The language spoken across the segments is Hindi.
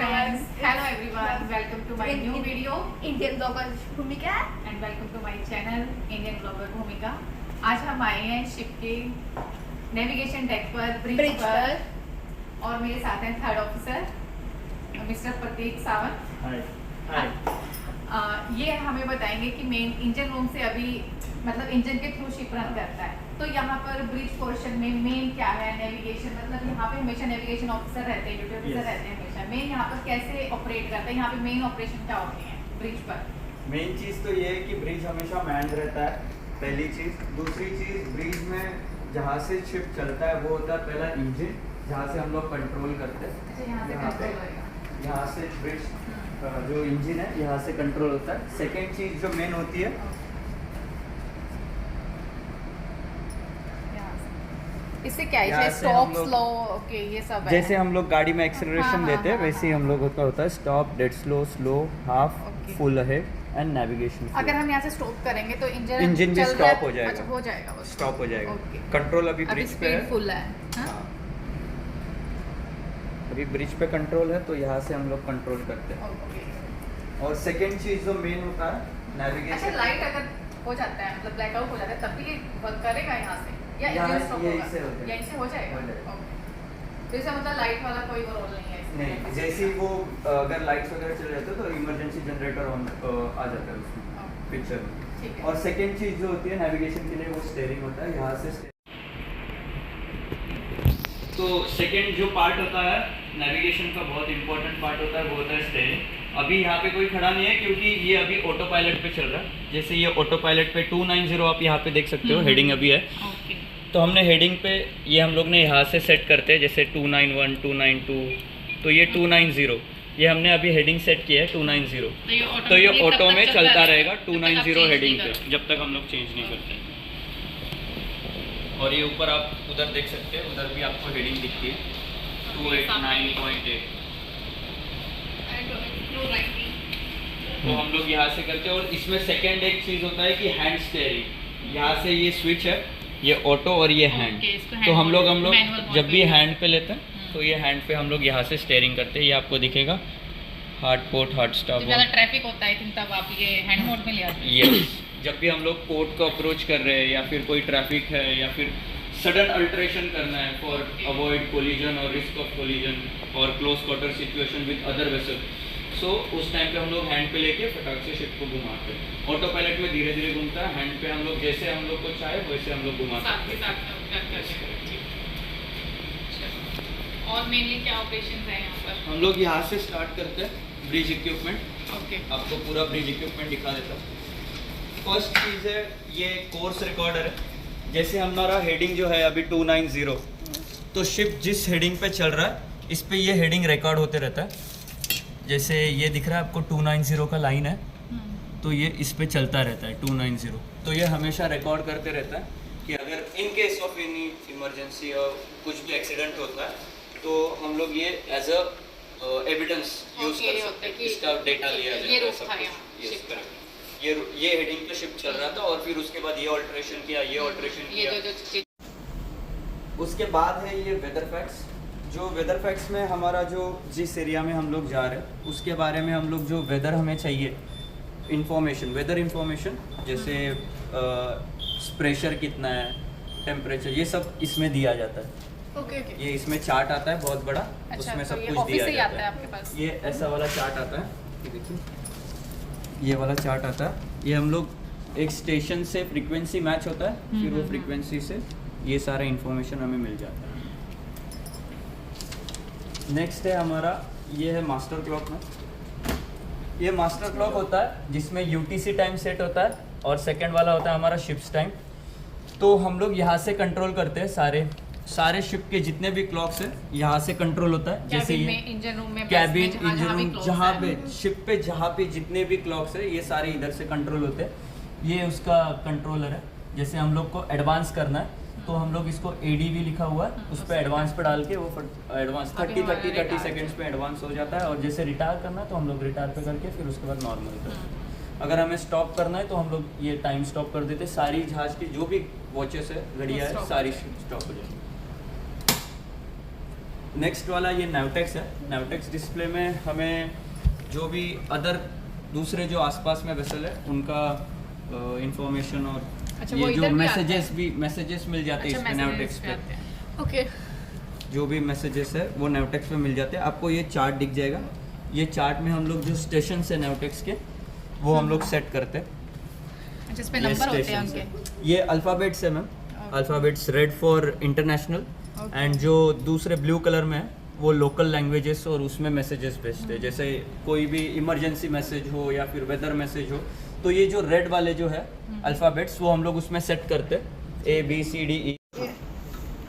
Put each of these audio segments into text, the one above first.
friends. Hello everyone. Welcome to my new video. Indian blogger भूमिका And welcome to my channel Indian Blogger भूमिका. आज हम आए हैं शिप के नेविगेशन डेक पर ब्रिज पर और मेरे साथ हैं थर्ड ऑफिसर मिस्टर प्रतीक सावंत. हाय. ये हमें बताएंगे कि मेन इंजन रूम से अभी मतलब इंजन के थ्रू शिप रन करता है. तो यहाँ पर ब्रिज पोर्शन में मेन क्या है नेविगेशन, मतलब यहाँ पे हमेशा नेविगेशन ऑफिसर रहते हैं, ड्यूटी ऑफिसर रहते हैं हमेशा. मेन यहाँ पर कैसे ऑपरेट करता है, यहाँ पे मेन ऑपरेशन क्या होते हैं ब्रिज पर? मेन चीज़ तो ये है कि ब्रिज हमेशा मैन्ड रहता है, पहली चीज़. दूसरी चीज़, ब्रिज में जहाँ से शिप चलता है वो होता है पहला इंजन, जहाँ से हम लोग कंट्रोल करते हैं. अच्छा, यहाँ से कंट्रोल होएगा. यहाँ से ब्रिज जो इंजन है यहाँ से कंट्रोल होता है. सेकेंड चीज़ जो मेन होती है, इससे क्या यहाँ है से स्टॉप हम लोग- स्लो ओके ये सब है. जैसे हम लोग गाड़ी में एक्सेलरेशन हाँ, देते हैं हाँ, वैसे ही हम लोग का होता है stop, dead slow, slow, half, Okay. Full ahead and navigation. अगर हम यहाँ से स्टॉप करेंगे तो इंजन इंजन भी चल स्टॉप रहा- हो जाएगा. अच्छा, हो जाएगा वो स्टॉप हो जाएगा. Okay. कंट्रोल अभी अभी ब्रिज पे है. स्पीड फुल है. हाँ? हाँ. अभी ब्रिज पे कंट्रोल है तो यहाँ से हम लोग कंट्रोल करते हैं. ओके. और सेकेंड चीज़ जो मेन होता है अच्छा, नेविगेशन. लाइट अगर हो जाता है मतलब ब्लैकआउट हो जाता है तब भी ये वर्क करेगा यहाँ से या यहाँ इंजन स्टॉप यहीं होगा? से हो जाएगा. यहीं से हो जाएगा. हो जाएगा. ओके. तो इसका मतलब लाइट वाला कोई रोल नहीं है इसमें? नहीं, जैसे ही वो अगर लाइट्स वगैरह चले जाते हैं तो इमरजेंसी जनरेटर ऑन आ जाता है उसमें ओके. पिक्चर में. ठीक है. और सेकेंड चीज़ जो होती है नेविगेशन के लिए वो स्टेयरिंग होता है. यहाँ से तो सेकेंड जो पार्ट होता है नेविगेशन का बहुत इंपॉर्टेंट पार्ट होता है वो होता है स्टेयरिंग. अभी यहाँ पे कोई खड़ा नहीं है क्योंकि ये अभी ऑटो पायलट पे चल रहा है. जैसे ये ऑटो पायलट पे 290 आप यहाँ पे देख सकते हो हेडिंग अभी है. ओके. तो हमने हेडिंग पे ये हम लोग ने यहाँ से सेट करते हैं जैसे 291, 292. तो ये 290 ये हमने अभी हेडिंग सेट किया है 290. तो ये ऑटो में चलता रहेगा 290 हेडिंग पे जब तक हम लोग चेंज नहीं करते. और ये ऊपर आप उधर देख सकते हैं, उधर भी आपको हेडिंग दिखती है 289.8. तो हम लोग यहाँ से करते हैं. और इसमें सेकेंड एक चीज़ होता है कि हैंड स्टेयरिंग. यहाँ से ये स्विच है, ये ऑटो और ये हैंड. तो हम लोग जब भी हैंड पे लेते हैं तो ये हैंड पे हम लोग यहाँ से स्टेयरिंग करते हैं. ये आपको दिखेगा हार्ड पोर्ट, हार्ड स्टॉप. ज़्यादा ट्रैफिक होता है तब आप ये हैंड मोड में ले आते हैं. ये जब भी हम लोग पोर्ट को अप्रोच कर रहे हैं या फिर कोई ट्रैफिक है या फिर सडन अल्ट्रेशन करना है फॉर अवॉइड कोलिजन और रिस्क ऑफ कोलिजन और close quarter situation with other vessel. So उस टाइम पे हम लोग हैंड पे लेके फटाक से शिप को घुमाते हैं. ऑटो पायलट में धीरे धीरे घूमता है, हैंड पे हम लोग जैसे हम लोग को चाहे वैसे हम लोग घुमा सकते हैं. और मेनली क्या ऑपरेशंस है यहाँ पर? हम लोग यहाँ से स्टार्ट करते हैं ब्रिज इक्विपमेंट. ओके. आपको पूरा ब्रिज इक्विपमेंट दिखा देता हूँ. फर्स्ट चीज़ है ये कोर्स रिकॉर्डर है. जैसे हमारा हेडिंग जो है अभी 290, तो शिप जिस हेडिंग पे चल रहा है इस पे ये हेडिंग रिकॉर्ड होते रहता है. जैसे ये दिख रहा है आपको 290 का लाइन है, तो ये इस पे चलता रहता है 290. तो ये हमेशा रिकॉर्ड करते रहता है कि अगर in case of any emergency और कुछ भी एक्सीडेंट होता है तो हम लोग ये एज अ एविडेंस यूज कर सकते हैं. इसका डेटा लिया ये जाता है रूट सब था कुछ. यहाँ Yes, शिप का. correct. ये हेडिंग पे शिप चल रहा था और फिर उसके बाद ये ऑल्ट्रेशन किया, ये ऑल्ट्रेशन ये किया. जो उसके बाद है ये वेदर फैक्ट्स. जो वेदर फैक्ट्स में हमारा जो जिस एरिया में हम लोग जा रहे हैं उसके बारे में हम लोग जो वेदर हमें चाहिए इंफॉर्मेशन, वेदर इंफॉर्मेशन जैसे प्रेशर कितना है, टेम्परेचर, ये सब इसमें दिया जाता है. ओके. ओके. ये इसमें चार्ट आता है बहुत बड़ा. अच्छा, उसमें तो सब ये कुछ ऑफिस दिया से ही जाता आता है. है आपके पास? ये ऐसा वाला चार्ट आता है, ये देखिए ये वाला चार्ट आता है. ये हम लोग एक स्टेशन से फ्रीक्वेंसी मैच होता है, फिर वो फ्रीक्वेंसी से ये सारा इंफॉर्मेशन हमें मिल जाता है. नेक्स्ट है हमारा ये है मास्टर क्लॉक में. ये मास्टर क्लॉक होता है जिसमें यूटीसी टाइम सेट होता है और सेकंड वाला होता है हमारा शिप्स टाइम. तो हम लोग यहाँ से कंट्रोल करते हैं सारे शिप के जितने भी क्लॉक्स हैं यहाँ से कंट्रोल होता है. जैसे ये इंजन रूम में, कैबिन, बस में, इंजन जहाँ भी रूम, close जहाँ है. पे शिप पे जहाँ पे जितने भी क्लॉक्स है ये सारे इधर से कंट्रोल होते हैं. ये उसका कंट्रोलर है. जैसे हम लोग को एडवांस करना है तो हम लोग इसको ADV लिखा हुआ है उस पर एडवांस पे डाल के वो एडवांस 30 सेकेंड्स पे एडवांस हो जाता है. और जैसे रिटायर करना है तो हम लोग रिटायर पे करके फिर उसके बाद नॉर्मल करते हैं. अगर हमें स्टॉप करना है तो हम लोग ये टाइम स्टॉप कर देते. सारी जहाज की जो भी वॉचेस है, घड़ियाँ है, सारी स्टॉप हो जाएगी. नेक्स्ट वाला ये नावटेक्स है। नावटेक्स डिस्प्ले में हमें जो भी अदर दूसरे जो आसपास में वेसल है उनका इंफॉर्मेशन और अच्छा, वो ये जो इधर भी आता मैसेजेस मिल जाते हैं अच्छा, इसमें नावटेक्स messages पे पे। आते हैं। ओके जो भी मैसेजेस है वो नावटेक्स पे मिल जाते हैं। आपको ये चार्ट दिख जाएगा। ये चार्ट में हम लोग जो स्टेशन है नावटेक्स के वो हम लोग सेट करते हैं। अच्छा, इस पे ये नंबर होते हैं stations उनके। हैं। ये अल्फ़ाबेट्स है ma'am. Alphabets red for international and जो दूसरे ब्लू कलर में है वो लोकल लैंग्वेजेस और उसमें मैसेजेस भेजते हैं। जैसे कोई भी इमरजेंसी मैसेज हो या फिर वेदर मैसेज हो तो ये जो रेड वाले जो है अल्फ़ाबेट्स वो हम लोग उसमें सेट करते हैं ABCDE।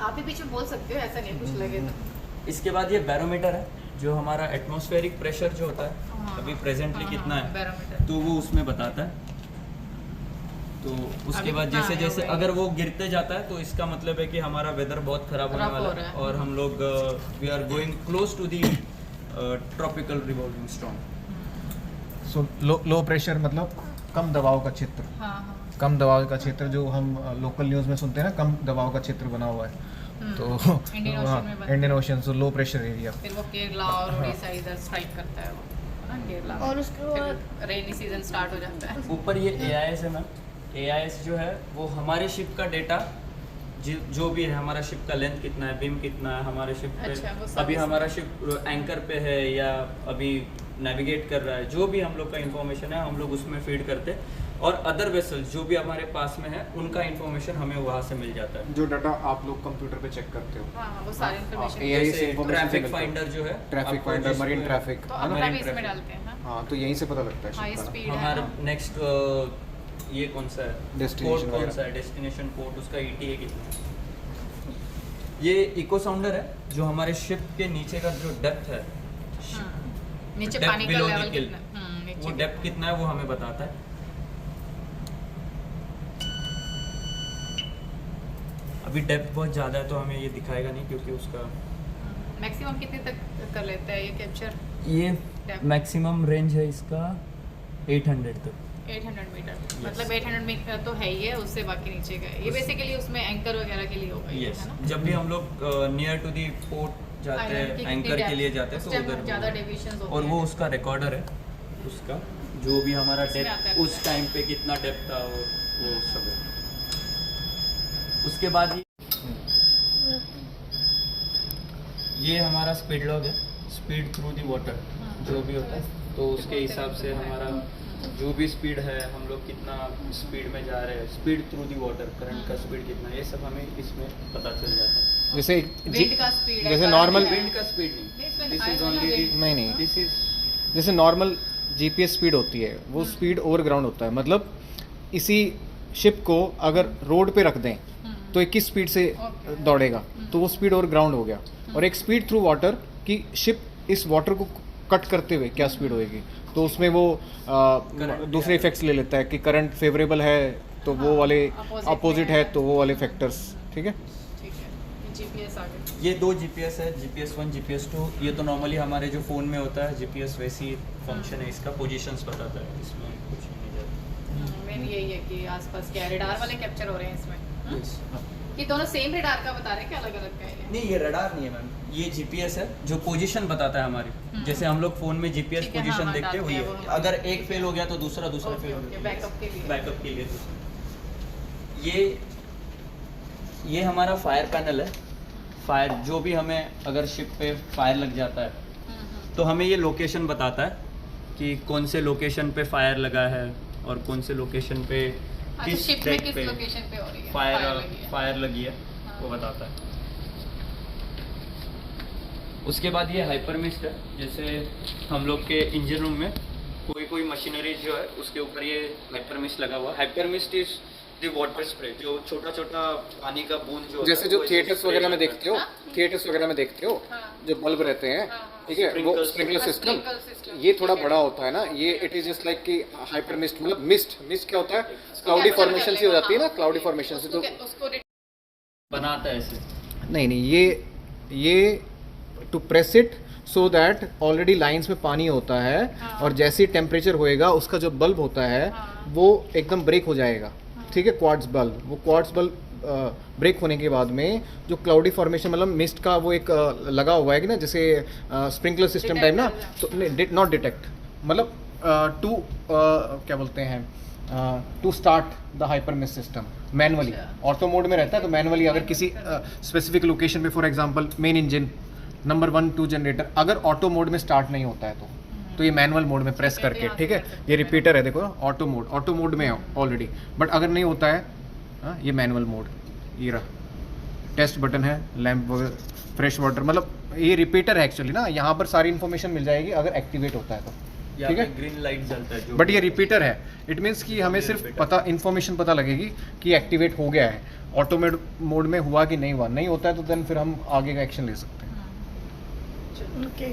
आप भी बीच में बोल सकते हो, ऐसा नहीं कुछ लगे तो। इसके बाद ये बैरोमीटर है जो हमारा एटमॉस्फेरिक प्रेशर जो होता है हाँ, अभी प्रेजेंटली हाँ, कितना है बैरोमीटर। तो वो उसमें बताता है। तो उसके अभी बाद कितना जैसे है जैसे वही? अगर वो गिरते जाता है तो इसका मतलब है कि हमारा वेदर बहुत खराब होने खराब वाला हो है रहा है। और हम लोग we are going close to the tropical revolving storm. So low pressure मतलब कम दबाव का क्षेत्र। हाँ हाँ। कम दबाव का क्षेत्र जो हम लोकल न्यूज़ में सुनते हैं ना, कम दबाव का क्षेत्र बना हुआ है। तो इंडियन ओशन में बनता इंडियन ओशन, सो लो प्रेशर एरिया। फिर वो केरला और उड़ीसा इधर स्ट्राइक करता है वो, है ना, केरला। और उसके बाद फिर रेनी सीजन स्टार्ट हो जाता है। ऊपर ये AIS है मैम। AIS जो है वो हमारे शिप का डेटा जो भी है, हमारा शिप का लेंथ कितना है, बीम कितना है, हमारे शिप पे अच्छा, वो सब अभी इसमें। हमारा शिप एंकर पे है या अभी नेविगेट कर रहा है, जो भी हम लोग का इंफॉर्मेशन है हम लोग उसमें फीड करते हैं। और अदर वेसल्स जो भी हमारे पास में है उनका इंफॉर्मेशन हमें वहाँ से मिल जाता है। जो डाटा आप लोग कंप्यूटर पे चेक करते हो, हाँ हाँ, वो सारी इन्फॉर्मेशन। AI से जैसे information ट्रैफिक से फाइंडर जो है, ट्रैफिक आपको फाइंडर, जिसमें- मरीन ट्रैफिक, तो है ना? अपना भी marine इसमें traffic। डालते हैं। हाँ? हाँ, तो यहीं से पता लगता है हाँ, ship का ना। स्पीड है। हमारा हाँ। नेक्स्ट ये कौन सा है, Destination पोर्ट कौन वगैरह। सा है, डेस्टिनेशन पोर्ट, उसका ETA कितना है। ये इको साउंडर है जो हमारे शिप के नीचे का जो डेप्थ है, नीचे Depth पानी का below the लेवल kill। कितना है? नीचे वो डेप्थ कितना है वो हमें बताता है। अभी डेप्थ बहुत ज़्यादा है तो हमें ये दिखाएगा नहीं क्योंकि उसका मैक्सिमम कितने तक कर लेता है ये कैप्चर? ये Depth। मैक्सिमम रेंज है इसका 800 तक। 800 मीटर, मतलब 800 मीटर तो है ही है, उससे बाकी नीचे का है। ये बेसिकली उसमें एंकर वगैरह के लिए होगा ये, यस, है ना? जब भी हम लोग नियर टू दी पोर्ट जाते Island हैं की एंकर कितनी के लिए depth? जाते हैं उस तो time उधर ज़्यादा डेविएशंस होते और हैं। वो उसका रिकॉर्डर है, उसका जो भी हमारा इसमें आता डेप्थ है उस टाइम पे कितना डेप्थ था और वो सब है। उसके बाद ये हमारा स्पीड लॉग है, स्पीड थ्रू दी वाटर जो भी होता है तो उसके हिसाब से हमारा जो भी स्पीड है, हम लोग कितना स्पीड में जा रहे हैं, speed through the water, current का स्पीड कितना है, ये सब हमें इसमें पता चल जाता है। जैसे विंड का स्पीड है, जैसे current normal- है। विंड का स्पीड नहीं, नहीं, इसमें दिस आएगा इज ना ओनली wind। नहीं नहीं, दिस इज जैसे नॉर्मल GPS स्पीड होती है वो स्पीड ओवर ग्राउंड होता है। मतलब इसी शिप को अगर रोड पे रख दें तो 21 स्पीड से Okay। दौड़ेगा, तो वो स्पीड ओवर ग्राउंड हो गया। और एक स्पीड थ्रू वाटर कि शिप इस वाटर को कट करते हुए क्या स्पीड होएगी, तो उसमें वो दूसरे इफेक्ट्स ले लेता है कि करंट फेवरेबल है तो वो हाँ, वाले opposite अपोजिट में है है। तो वो वाले फैक्टर्स। ठीक है, ठीक है, ये GPS आ गया। ये दो GPS है, GPS 1 GPS 2। ये तो नॉर्मली हमारे जो फ़ोन में होता है GPS वैसी फंक्शन है इसका, पोजीशंस बताता है, इसमें कुछ नहीं जाता। मेन यही है कि आसपास क्या रडार वाले कैप्चर हो रहे हैं इसमें। Yes। ये दोनों सेम रडार का बता रहे हैं कि अलग अलग का है ये? नहीं, ये रडार नहीं है मैम, ये GPS है जो पोजीशन बताता है हमारी। जैसे हम लोग फ़ोन में GPS ठीक है, पोजीशन हाँ, देखते हैं वही डालते हैं है। वो। अगर एक फेल हो गया तो दूसरा ओके, फेल हो ओके, गया, बैकअप के लिए। बैकअप के लिए दूसरा। ये हमारा फायर पैनल है। फायर जो भी हमें अगर शिप पे फायर लग जाता है तो हमें ये लोकेशन बताता है कि कौन से लोकेशन पे फायर लगा है और कौन से लोकेशन पे हाँ, तो किस शिप में डेक किस पे लोकेशन पे हो रही है फायर फायर लगी है हाँ। वो बताता है। उसके बाद ये हाइपर मिस्ट है। जैसे हम लोग के इंजन रूम में कोई मशीनरी जो है उसके ऊपर ये हाइपर मिस्ट लगा हुआ है। Hyper mist is the water spray, जो छोटा छोटा पानी का बूंद जो जैसे जो थिएटर्स वगैरह में देखते हो, थिएटर्स वगैरह में देखते हो हाँ। जो बल्ब रहते हैं, ठीक है, वो Sprinkler sprinkler system, Sprinkler system, ये थोड़ा ठीक है। बड़ा होता है ना। ये इट इज जस्ट लाइक कि हाइपर मिस्ट, मतलब मिस्ट क्या होता है, क्लाउडी फॉर्मेशन से हो जाती है ना, क्लाउडी फॉर्मेशन से। तो उसको बनाता है ऐसे। नहीं, ये to press it so that already lines में पानी होता है, हाँ। और जैसे ही टेम्परेचर होएगा उसका जो बल्ब होता है हाँ। वो एकदम ब्रेक हो जाएगा। ठीक है, क्वार्ट्ज बल्ब, वो क्वार्ट्ज बल्ब ब्रेक होने के बाद में जो क्लाउडी फॉर्मेशन मतलब मिस्ट का वो एक लगा हुआ है कि ना, जैसे स्प्रिंकलर सिस्टम टाइप ना, तो नॉट डिटेक्ट मतलब टू क्या बोलते हैं, to start the hyper mist system manually. Auto mode में रहता है तो मैनुअली अगर किसी स्पेसिफिक लोकेशन पे for example main engine number 1 2 generator अगर ऑटो मोड में स्टार्ट नहीं होता है तो ये मैनुअल मोड में प्रेस करके, ठीक है, ये रिपीटर है देखो, ऑटो मोड में है ऑलरेडी, बट अगर नहीं होता है ये मैनुअल मोड, ये रहा टेस्ट बटन है, लैंप फ्रेश वाटर, मतलब ये रिपीटर है एक्चुअली ना, यहाँ पर सारी इन्फॉर्मेशन मिल जाएगी अगर एक्टिवेट होता है तो, ठीक है, ग्रीन लाइट जलता है बट ये रिपीटर है, इट मीन्स कि हमें सिर्फ पता इन्फॉर्मेशन पता लगेगी कि एक्टिवेट हो गया है, ऑटोमेट मोड में हुआ कि नहीं हुआ, नहीं होता है तो देन फिर हम आगे का एक्शन ले सकते हैं। ओके।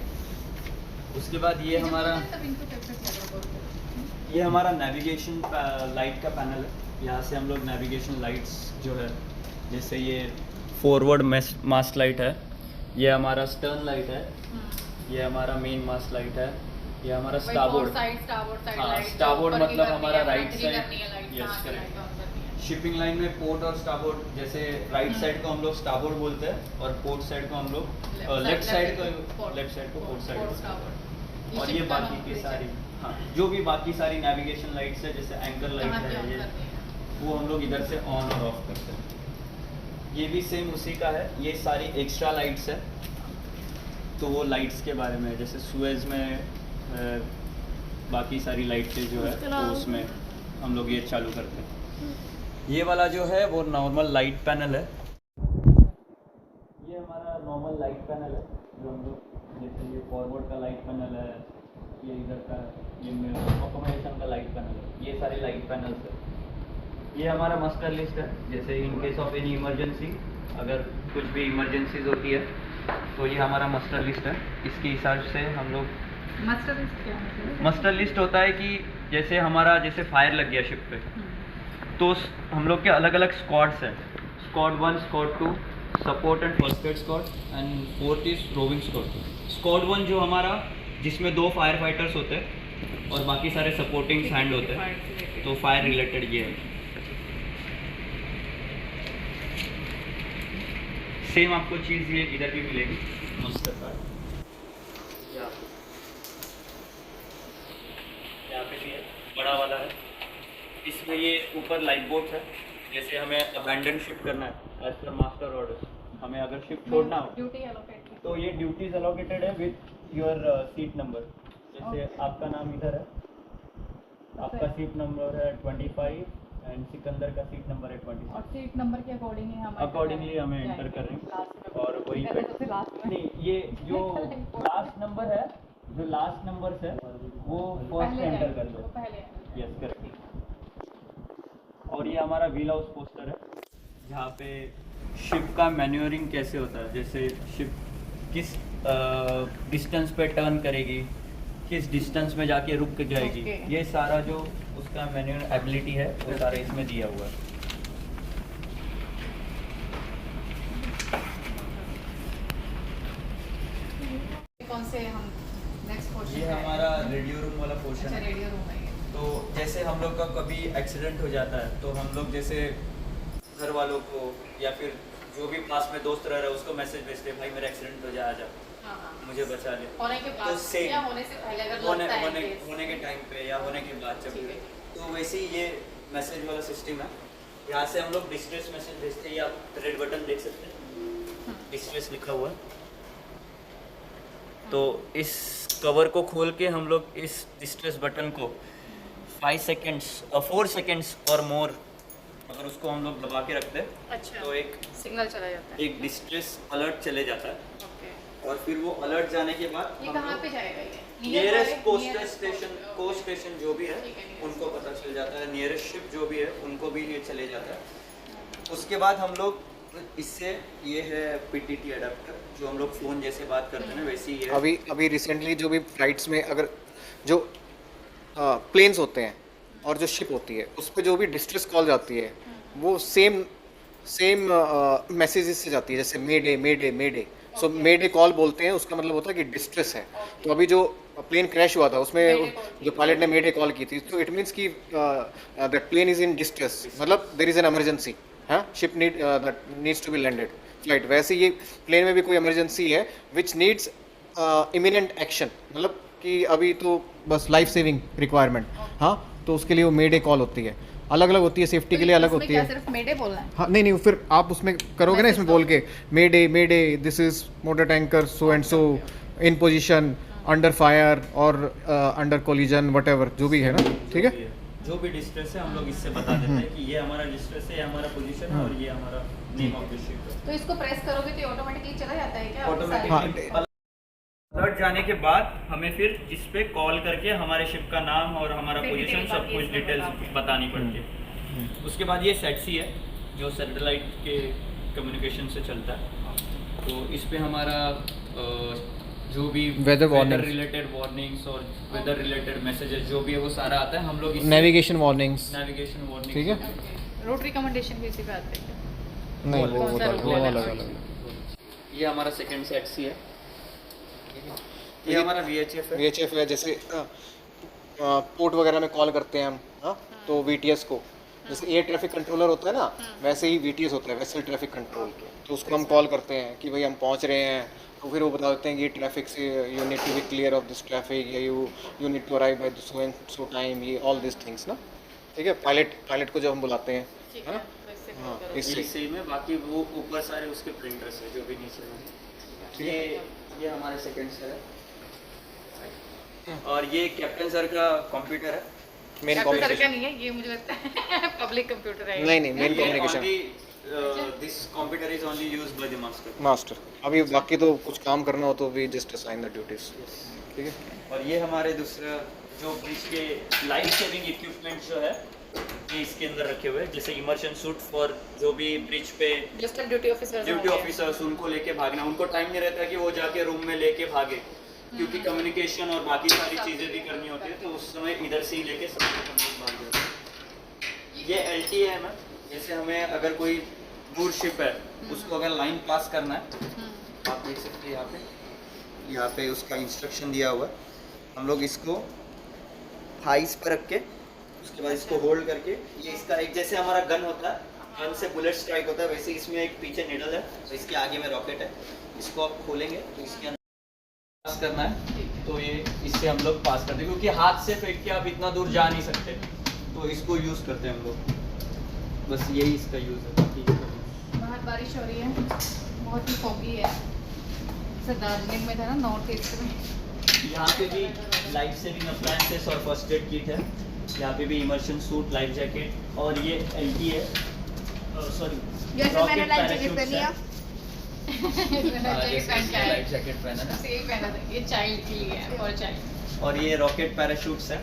उसके बाद ये हमारा नेविगेशन लाइट का पैनल है। यहाँ से हम लोग नेविगेशन लाइट्स जो है, जैसे ये फॉरवर्ड मास्ट लाइट है, ये हमारा स्टर्न लाइट है, ये हमारा मेन मास्ट लाइट है, ये हमारा स्टारबोर्ड, हाँ स्टारबोर्ड मतलब हमारा right side, yes correct. Shipping line में पोर्ट और स्टारबोर्ड, जैसे राइट साइड को हम लोग स्टारबोर्ड बोलते हैं और पोर्ट साइड को हम लोग लेफ्ट साइड को पोर्ट साइड, और ये बाकी की सारी, हाँ जो भी बाकी सारी नेविगेशन लाइट्स है, जैसे एंकर लाइट है ये, वो हम लोग इधर से ऑन और ऑफ करते हैं। ये भी सेम उसी का है, ये सारी एक्स्ट्रा लाइट्स है, तो वो लाइट्स के बारे में, जैसे सुएज में बाकी सारी लाइट्स जो है तो उसमें हम लोग ये चालू करते हैं। ये वाला जो है वो नॉर्मल लाइट पैनल है, ये हमारा नॉर्मल लाइट पैनल है जो हम लोग, जैसे ये फॉरवर्ड का लाइट पैनल है, ये इधर का, ये ऑटोमेशन का लाइट पैनल है, ये सारे लाइट पैनल्स है। ये हमारा मास्टर लिस्ट है, जैसे in case of any emergency, अगर कुछ भी इमरजेंसीज होती है तो ये हमारा मास्टर लिस्ट है। इसके हिसाब से हम लोग, मास्टर लिस्ट क्या है? मास्टर लिस्ट होता है कि जैसे हमारा जैसे फायर लग गया शिप पे, तो हम लोग के अलग अलग स्क्वाड्स हैं, squad 1, squad 2, support and first aid squad, and 4th is roving squad. Squad 1 जो हमारा, जिसमें 2 फायर फाइटर्स होते हैं और बाकी सारे सपोर्टिंग हैंड होते हैं, तो फायर रिलेटेड ये है। सेम आपको चीज़ ये इधर भी मिलेगी, मास्टर कार्ड यहाँ पे भी है, बड़ा वाला है। इसमें ये ऊपर लाइफ बोट है, जैसे हमें अबैंडन शिप करना है एज पर मास्टर ऑर्डर, हमें अगर शिप छोड़ना हो ड्यूटी एलोकेट, तो ये ड्यूटीज एलोकेटेड है विथ योर सीट नंबर। जैसे आपका नाम इधर है, आपका सीट नंबर है 25 एंड सिकंदर का सीट नंबर है 26, और सीट नंबर के अकॉर्डिंगली हमें एंटर कर रहे हैं, और वहीं पे नहीं, ये जो लास्ट नंबर है, जो लास्ट नंबर है वो फर्स्ट एंटर कर दो, यस करेक्ट। और ये हमारा व्हील हाउस पोस्टर है, जहाँ पे शिप का मैन्यूरिंग कैसे होता है, जैसे शिप किस डिस्टेंस पे टर्न करेगी, किस डिस्टेंस में जाके रुक के जाएगी, ये सारा जो उसका मैन्यूर एबिलिटी है वो सारा इसमें दिया हुआ है। कौन से हम नेक्स्ट पोर्शन, ये हमारा रेडियो रूम वाला पोर्शन अच्छा है। रेडियो रूम है ये। तो जैसे हम लोग का कभी एक्सीडेंट हो जाता है, तो हम लोग जैसे घर वालों को या फिर जो भी पास में दोस्त रह रहा है उसको मैसेज भेजते हैं, भाई मेरा एक्सीडेंट हो जाए, आ जा, हाँ, हाँ। मुझे बचा ले। होने के बाद तो same, या होने से पहले अगर होने लगता है होने case। होने के टाइम पे या होने के बाद जब ठीक भी, है। तो वैसे ही ये मैसेज वाला सिस्टम है। यहाँ से हम लोग डिस्ट्रेस मैसेज भेजते हैं, ये आप रेड बटन देख सकते हैं, डिस्ट्रेस लिखा हुआ है। तो इस कवर को खोल के हम लोग इस डिस्ट्रेस बटन को 5 सेकेंड्स और 4 सेकेंड्स और मोर अगर उसको हम लोग दबा के रखते हैं, अच्छा, तो एक सिग्नल चला जाता है। एक डिस्ट्रेस अलर्ट चले जाता है, ओके, और फिर वो अलर्ट जाने के बाद ये कहाँ पे जाएगा ये? Nearest Nearest coastal post- station, okay। Coast station जो भी है ठीक है, nearest उनको पता चल जाता है, नियरेस्ट शिप जो भी है उनको भी ये चले जाता है। उसके बाद हम लोग इससे, ये है PTT अडाप्टर, जो हम लोग फ़ोन जैसे बात करते हैं ना वैसे ही है। अभी रिसेंटली जो भी फ्लाइट्स में अगर जो प्लेन्स होते हैं और जो शिप होती है उस पर जो भी डिस्ट्रेस कॉल जाती है वो सेम मैसेजेस से जाती है, जैसे मे डे। सो मे डे कॉल बोलते हैं, उसका मतलब होता है कि डिस्ट्रेस है। तो अभी जो प्लेन क्रैश हुआ था उसमें जो पायलट ने मे डे कॉल की थी, तो इट मीन्स कि that plane is in distress, मतलब देयर इज एन इमरजेंसी, हाँ ship needs to be landed flight, वैसे ये प्लेन में भी कोई इमरजेंसी है विच नीड्स इमिनेंट एक्शन, मतलब कि अभी तो बस लाइफ सेविंग रिक्वायरमेंट, हाँ तो उसके लिए वो मेडे कॉल होती है, अलग अलग होती है, सेफ्टी के लिए अलग होती है। सिर्फ मेडे बोलना है? हाँ नहीं फिर आप उसमें करोगे ना इसमें बोल के mayday mayday this is motor tanker so and so in position under fire और अंडर कोलिजन वटएवर जो भी है ना, ठीक है। जो भी डिस्ट्रेस है हम लोग इससे बता देते हैं कि ये हमारा डिस्ट्रेस है, ये हमारा पोजीशन है और ये हमारा नेम ऑफ द शिप है। तो इसको प्रेस करोगे तो ऑटोमेटिकली चला जाता है क्या? ऑटोमेटिकली अलर्ट जाने के बाद हमें फिर इस पे कॉल करके हमारे शिप का नाम और हमारा फिर पोजीशन detail सब बाकी कुछ इसमें डिटेल्स बताओगे। बतानी पड़ती है। उसके बाद ये सेटसी है जो सैटेलाइट के कम्युनिकेशन से चलता है, तो इस पे हमारा जो भी Weather warnings, रिलेटेड वार्निंग्स और वेदर रिलेटेड मैसेजेस जो भी है वो सारा आता है। हम लोग नेविगेशन वार्निंग्स, नेविगेशन वार्निंग, ठीक है। रूट रिकमेंडेशन भी इसी पे आते हैं? नहीं वो कौन सा अलग route लेना अलग है? अलग। ये हमारा सेकंड सेटसी है, ये हमारा VHF है। VHF है, जैसे पोर्ट वगैरह में कॉल करते हैं हम, हाँ तो VTS को, जैसे एयर ट्रैफिक कंट्रोलर होता है ना वैसे ही VTS होता है, वेसल ट्रैफिक कंट्रोल, तो उसको हम कॉल करते हैं कि भाई हम पहुंच रहे हैं, तो फिर वो बता देते हैं कि ये ट्रैफिक से you need to be clear of this traffic या you need to arrive by so and so time, ये ऑल दिस थिंग्स ना, ठीक है। पायलट को जब हम बुलाते हैं, है ना, हाँ इससे इससे में बाकी वो ऊपर सारे उसके प्रिंटर्स है जो भी नीचे में। ये हमारे सेकंड सर है और ये कैप्टन सर का कंप्यूटर है। मेन कंप्यूटर का कम्युनिकेशन, नहीं है ये, मुझे लगता है पब्लिक कंप्यूटर है। नहीं नहीं main communication this computer is only used by the master. Master. अभी बाकी तो कुछ काम करना हो तो we just assign the duties, ठीक है। और ये हमारे दूसरा जो ब्रिज के लाइफ सेविंग इक्विपमेंट जो है ये इसके अंदर रखे हुए हैं, जैसे इमर्शन सूट फॉर जो भी ब्रिज पे जस्ट लाइक ड्यूटी ऑफिसर्स उनको लेके भागना, उनको टाइम नहीं रहता कि वो जाके रूम में लेके भागे, क्योंकि कम्युनिकेशन और बाकी सारी चीज़ें भी करनी होती है, तो उस समय इधर से ही लेके सब लोग हम लोग भाग जाते हैं। ये LTA है मैम, जैसे हमें अगर कोई दूर शिप है उसको अगर लाइन पास करना है, आप देख सकते हैं यहाँ पे उसका इंस्ट्रक्शन दिया हुआ है। हम लोग इसको हाइस पर रख के उसके बाद इसको होल्ड करके, ये इसका एक जैसे हमारा गन होता है, गन से बुलेट स्ट्राइक होता है, वैसे इसमें एक पीछे निडल है, तो इसके आगे में रॉकेट है, इसको आप खोलेंगे तो इसके अंदर पास करना है, तो ये इससे हम लोग पास करते हैं, क्योंकि हाथ से फेंक के आप इतना दूर जा नहीं सकते, तो इसको यूज़ करते हैं हम लोग, बस यही इसका यूज़ है। बाहर बारिश हो रही है, बहुत ही फॉगी है, जैसे दार्जिलिंग में था ना नॉर्थ ईस्ट में। यहाँ पे भी लाइफ सेविंग अप्लायंसेस और फर्स्ट एड किट है, यहाँ पे भी इमर्शन सूट, लाइफ जैकेट, और ये LT है, सॉरी जैसे मैंने लाइफ जैकेट पैराशूट्स पहनी है। है, लाइफ जैकेट पहना है, सेम पहना था, ये चाइल्ड के लिए है, फॉर चाइल्ड। और ये रॉकेट पैराशूट्स है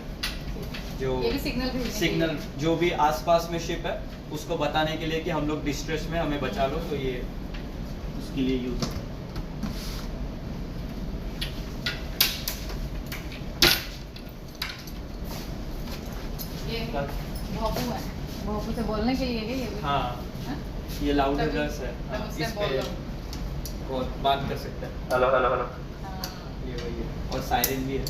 जो ये भी सिग्नल भेजने के सिग्नल लिए। जो भी आसपास में शिप है उसको बताने के लिए कि हम लोग डिस्ट्रेस में, हमें बचा लो, तो ये उसके लिए यूज है। ये भोपू है, भोपू से बोलने के लिए है ये भी? हाँ हाँ? ये लाउडर तभी- गर्ल्स है, तब हाँ, उससे इस बोल पे लो। और बात कर सकते हैं, हेलो हेलो हेलो, ये वही है, और सायरन भी है।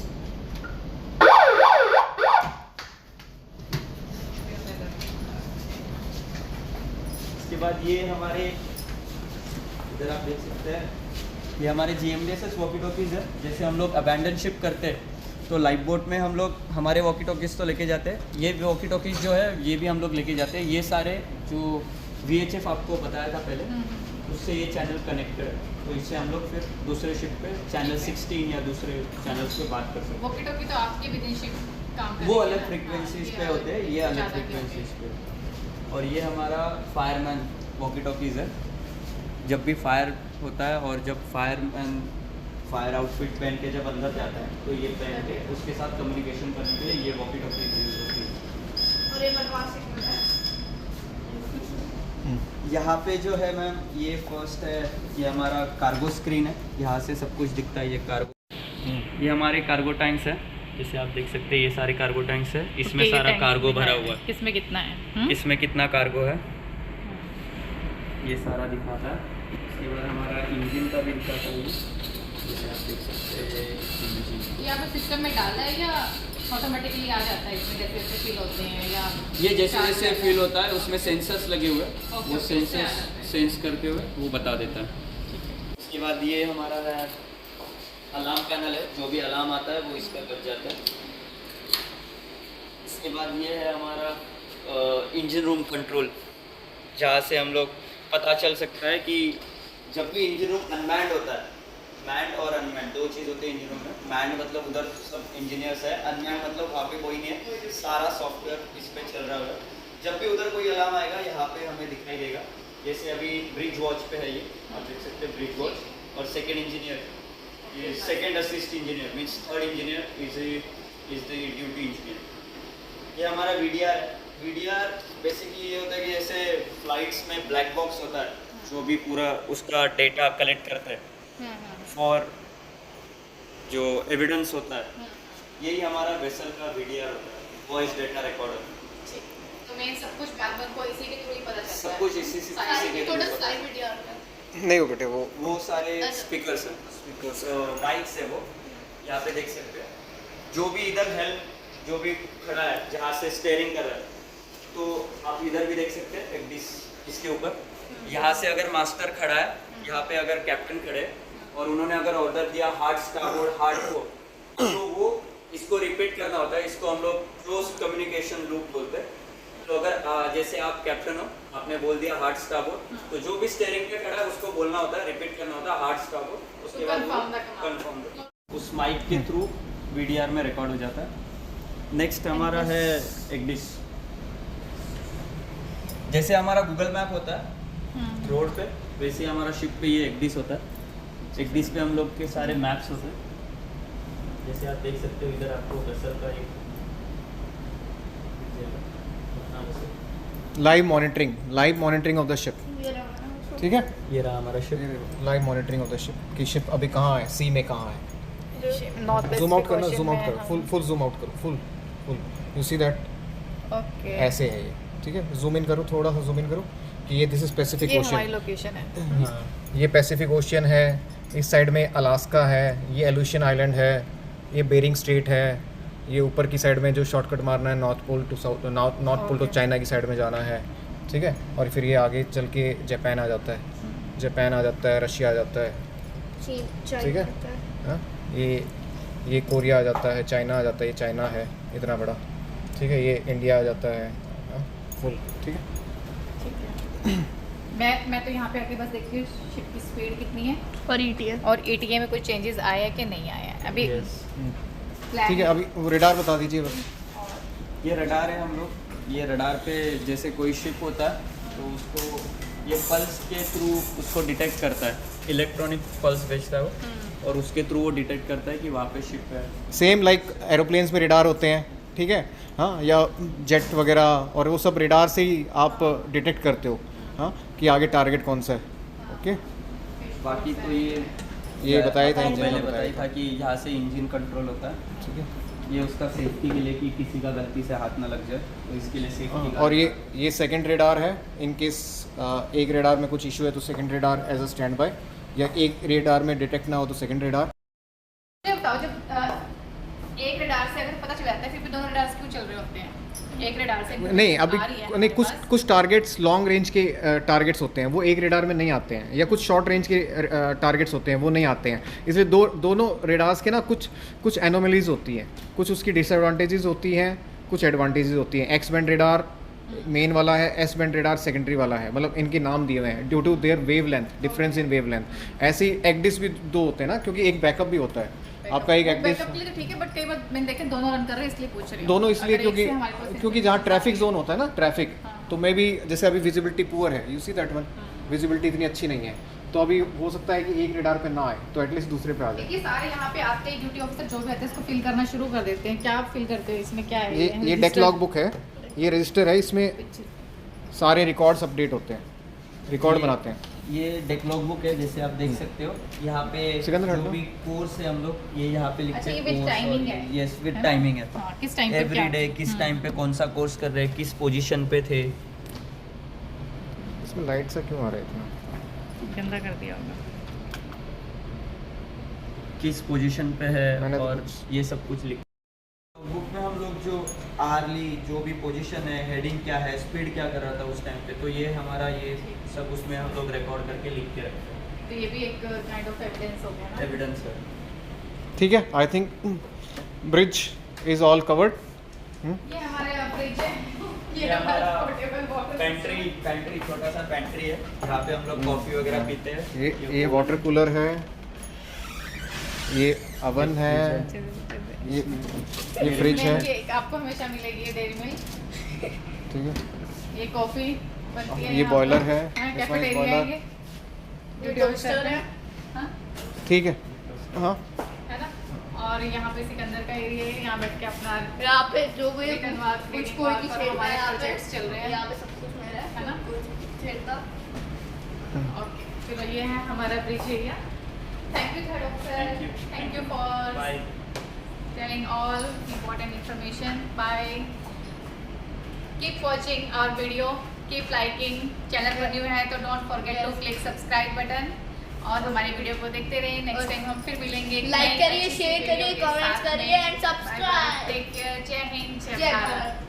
इसके बाद ये हमारे इधर आप देख सकते हैं, ये हमारे GMDSS वॉकी टॉकीज है, जैसे हम लोग अबैंडन शिप करते हैं तो लाइफ बोट में हम लोग हमारे वॉकी टॉकीज तो लेके जाते हैं, ये वॉकी टॉकीज जो है ये भी हम लोग लेके जाते हैं। ये सारे जो VHF आपको बताया था पहले, उससे ये चैनल कनेक्टेड है, तो इससे हम लोग फिर दूसरे शिप पे चैनल 16 या दूसरे चैनल्स पे बात कर सकते हैं। वॉकी टॉकी तो आपके विदेशी काम वो करेंगे अलग ना? फ्रीक्वेंसीज हाँ, पे होते हैं, ये अलग ज़्यादा फ्रीक्वेंसीज पे। और ये हमारा फायरमैन वॉकी टॉकीज़ है, जब भी फायर होता है और जब फायरमैन फायर आउटफिट पहन के जब अंदर जाता है तो ये पहन के उसके साथ कम्युनिकेशन करने के लिए ये वॉकी टॉकीज़ यूज होती है। और ये बनवास सिग्नल है। यहाँ पे जो है मैम ये फर्स्ट है, ये हमारा कार्गो स्क्रीन है, यहाँ से सब कुछ दिखता है। ये कार्गो, ये हमारे कार्गो टैंक्स है, जैसे आप देख सकते हैं ये सारे कार्गो टैंक्स है, इसमें ये सारा टैंक कार्गो दिखा भरा है, हुआ है, किसमें कितना है? इसमें कितना कार्गो है ये सारा दिखाता है। इसके बाद हमारा इंजन का भी दिखाता है, जैसे आप देख सकते हैं इंजन। ये आपने सिस्टम में डाला है या ऑटोमेटिकली आ जाता है इसमें, जैसे जैसे फील होते हैं या ये जैसे charge जैसे करता फील होता है उसमें सेंसर्स लगे हुए हैं, ओके, वो ओके, सेंसर्स उससे आ जाता है। सेंस करते हुए वो बता देता है। उसके बाद ये हमारा है अलार्म पैनल है, जो भी अलार्म आता है वो इसका बज जाता है। इसके बाद ये है हमारा इंजन रूम कंट्रोल, जहाँ से हम लोग पता चल सकता है कि जब भी इंजन रूम अनमैन्ड होता है, मैन्ड और अनमैन्ड दो चीज़ होती है इंजन रूम में। मैन्ड मतलब उधर सब इंजीनियर्स है, अनमैन्ड मतलब वहाँ पे कोई नहीं है, सारा सॉफ्टवेयर इस पे चल रहा होगा। जब भी उधर कोई अलार्म आएगा यहाँ पे हमें दिखाई देगा। जैसे अभी ब्रिज वॉच पे है ये, आप देख सकते हैं ब्रिज वॉच, और सेकेंड इंजीनियर, ये second assist engineer means third engineer is the duty engineer. ये हमारा VDR है। VDR बेसिकली ये होता है कि जैसे फ्लाइट्स में ब्लैक बॉक्स होता है, जो भी पूरा उसका डेटा कलेक्ट करता है और जो एविडेंस होता है, यही हमारा वेसल का VDR होता है, वॉइस डेटा रिकॉर्डर। ठीक। तो मैं सब कुछ बैकबोन को इसी के थ्रू ही पता चलता है। सब कुछ इसी के टोटल थ्रू स्काई वीडियो आ रहा है। नहीं हो बेटे वो सारे अच्छा। स्पीकर्स हैं, स्पीकर्स माइक्स है वो, यहाँ पे देख सकते हैं। जो भी इधर हेल्प, जो भी खड़ा है जहाँ से स्टेयरिंग कर रहा है, तो आप इधर भी देख सकते हैं एक डिश इसके ऊपर। यहाँ से अगर मास्टर खड़ा है, यहाँ पे अगर कैप्टन खड़े हैं, और उन्होंने अगर ऑर्डर दिया हार्ड स्टारबोर्ड हार्ड को, तो वो इसको रिपीट करना होता है। इसको हम लोग क्लोज कम्युनिकेशन लूप बोलते हैं। तो अगर जैसे आप कैप्टन हो, आपने बोल दिया हार्ड स्टारबोर्ड, तो जो भी स्टीयरिंग पे खड़ा है उसको बोलना होता है, रिपीट करना होता है हार्ड स्टारबोर्ड। उसके बाद कंफर्म उस माइक के थ्रू VDR में रिकॉर्ड हो जाता है। नेक्स्ट हमारा है एक डिश, जैसे हमारा गूगल मैप होता है रोड पे, वैसे ही हमारा शिप पे ये एक डिश होता है। एक डिश पे हम लोग के सारे मैप्स होते हैं। जैसे आप देख सकते हो इधर आपको वेसल का एक live monitoring of the ship, ये रहा है। ठीक है। ये रहा हमारा ship. Live monitoring of the ship कि शिप अभी कहाँ है, सी में कहाँ है। नॉर्थ जूम आउट करना, जूम आउट करो, फुल जूम आउट करो, full you see that, okay. ऐसे है ये, ठीक है। जूम इन करो, थोड़ा सा जूम इन करो कि ये दिस इज पैसिफिक ये हमारी ओशियन, लोकेशन है। हाँ, ये पैसिफिक ओशियन है। इस साइड में अलास्का है, ये एलुशियन आइलैंड है, ये बेरिंग स्ट्रेट है। ये ऊपर की साइड में जो शॉर्टकट मारना है north pole to south, north pole to Okay. China की साइड में जाना है, ठीक है। और फिर ये आगे चल के जापान आ जाता है, जापान आ जाता है, रशिया आ जाता है, ठीक है। हाँ, ये कोरिया आ जाता है, चाइना आ जाता है, ये चाइना है इतना बड़ा, ठीक है। ये इंडिया आ जाता है, फुल, ठीक है। मैं तो यहाँ पे आके बस देखती हूँ शिप की स्पीड कितनी है और ETA और ETA में कोई चेंजेस आया है कि नहीं आया है अभी। yes। plan ठीक है, अभी वो रेडार बता दीजिए बस। ये रडार है हम लोग। ये रडार पे जैसे कोई शिप होता है तो उसको ये पल्स के थ्रू उसको डिटेक्ट करता है, इलेक्ट्रॉनिक पल्स भेजता है वो, और उसके थ्रू वो डिटेक्ट करता है कि वहाँ पे शिप है। सेम लाइक एरोप्लेन्स में रेडार होते हैं, ठीक है। हाँ, या जेट वगैरह, और वो सब रेडार से ही आप डिटेक्ट करते हो, हाँ, कि आगे टारगेट कौन सा है। ओके, बाकी तो ये बताया था, आपको इंजन पहले का बताया था कि यहाँ से इंजन कंट्रोल होता है, ठीक है। ये उसका सेफ्टी के लिए कि किसी का गलती से हाथ ना लग जाए, तो इसके लिए सेफ्टी का। और ये सेकंड रेडार है, इन केस एक रेडार में कुछ इशू है तो second radar as a stand by, या एक रेडार में डिटेक्ट ना हो तो सेकंड रेडार। मुझे बताओ, जब एक रडार से अगर पता चल जाता है, फिर भी दोनों रडार्स क्यों चल रहे होते हैं? एक रडार से नहीं, अभी आ रही है नहीं, हमारे कुछ पास। कुछ टारगेट्स लॉन्ग रेंज के टारगेट्स होते हैं, वो एक रेडार में नहीं आते हैं, या कुछ शॉर्ट रेंज के टारगेट्स होते हैं, वो नहीं आते हैं। इसलिए दोनों रेडार्स के ना कुछ एनोमलीज होती हैं, कुछ उसकी डिसएडवांटेजेस होती हैं, कुछ एडवांटेजेस होती हैं। एक्स बैंड रेडार मेन वाला है, एस बैंड रेडार सेकेंडरी वाला है, मतलब इनके नाम दिए हुए हैं due to their wave length, difference in wave length. ऐसे ही एक्डिस भी दो होते हैं ना, क्योंकि एक बैकअप भी होता है आपका, एक एक्डिस। बैकअप के लिए तो ठीक है, बट कई बार मैंने देखा दोनों रन कर रहे हैं, इसलिए पूछ रही हूँ। दोनों इसलिए अगर एक से हमारे पास क्योंकि information जहाँ आ ट्रैफिक रही जोन होता है ना, ट्रैफिक, तो मे भी जैसे अभी विजिबिलिटी पुअर है, you see that one, visibility इतनी अच्छी नहीं है, तो अभी हो सकता है कि एक रेडार पे ना आए तो एटलीस्ट दूसरे पे आ जाए। देखिए, सारे यहाँ पे आते ही ड्यूटी ऑफिसर जो भी आते हैं इसको फिल करना शुरू कर देते हैं। क्या आप फिल करते हो? इसमें क्या है? ये डेक लॉग बुक है, ये रजिस्टर है, इसमें सारे रिकॉर्ड्स अपडेट होते हैं, रिकॉर्ड बनाते हैं। ये डेकलॉग बुक है, जैसे आप देख सकते हो यहाँ पे सिकंदर हटो। जो भी कोर्स है हम लोग ये यहाँ पे लिखते अच्छा, हैं। ये with timing है? यस, विद है ना? टाइमिंग है। हाँ, किस टाइम पे एवरी डे किस टाइम पे कौन सा कोर्स कर रहे हैं, किस पोजीशन पे थे। इसमें लाइट सा क्यों आ रहा है इतना? गंदा कर दिया होगा। किस पोजीशन पे है, मैंने तो और कुछ- ये सब कुछ लिख बुक में बाहरली जो भी पोजीशन है, हेडिंग क्या है, स्पीड क्या कर रहा था उस टाइम पे, तो ये हमारा ये सब उसमें हम लोग रिकॉर्ड करके लिख के रखते हैं, तो ये भी एक काइंड ऑफ एविडेंस हो गया ना। एविडेंस है। ठीक है, I think bridge is all covered. ये हमारे फ्रिज है, ये हमारा पोर्टेबल बॉटल पेंट्री छोटा सा पेंट्री है, जहाँ पे हम लोग कॉफी वगैरह पीते हैं। ये वाटर कूलर है, ये अवन है, ये फ्रिज है। ये आपको हमेशा मिलेगी ये डेयरी मिल्क। ठीक है, ये कॉफी बनती है ये यहाँ बॉयलर पर। है, हाँ, इसमें कैफेटेरिया है बॉयलर। ये जो टोस्टर है। हाँ, ठीक है, हाँ है ना। और यहाँ पे सिकंदर का एरिया है, यहाँ बैठ के अपना यहाँ पे जो भी रिटर्न वर्क, कुछ रीडिंग कोई वर्क की और खेल हमारे यहाँ पे प्रोजेक्ट्स चल रहे हैं। यहाँ पे सब कुछ मेरा है ना? कुछ खेलता। ओके, चलो ये है हमारा bridge area. Thank you third officer, thank you for bye. telling all important information. Bye. Keep watching our video. Keep liking. Channel पर न्यू है तो don't forget to click subscribe button. और हमारी वीडियो को देखते रहिए। नेक्स्ट टाइम हम फिर मिलेंगे। Like करिए, share करिए, comments करिए and subscribe. Take care. जय हिंद, जय जय भारत। भारत।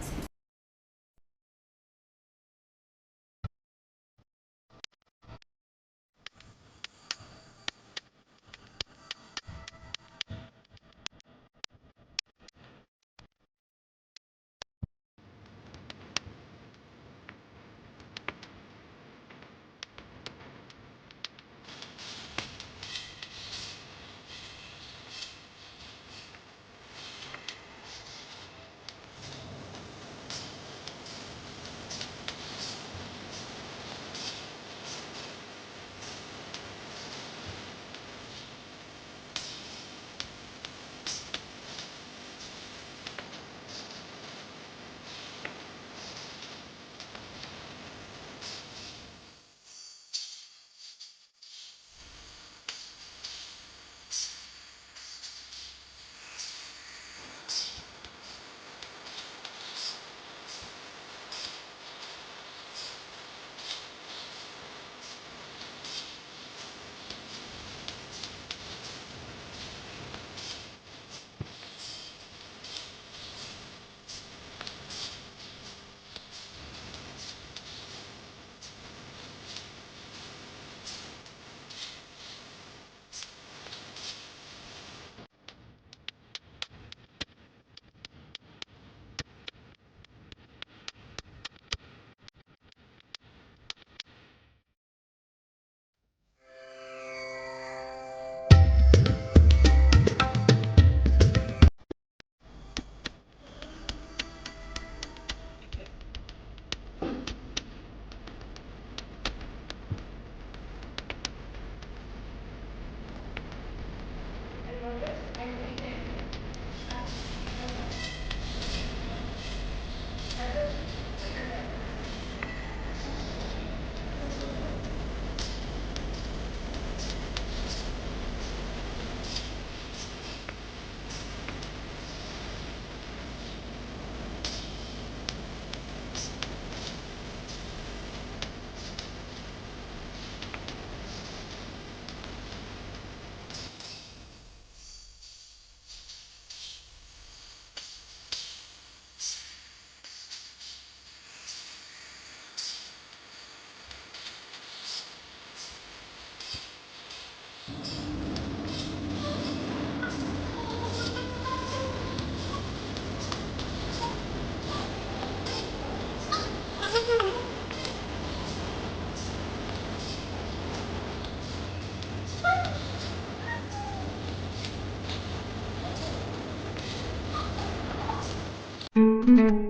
Thank you.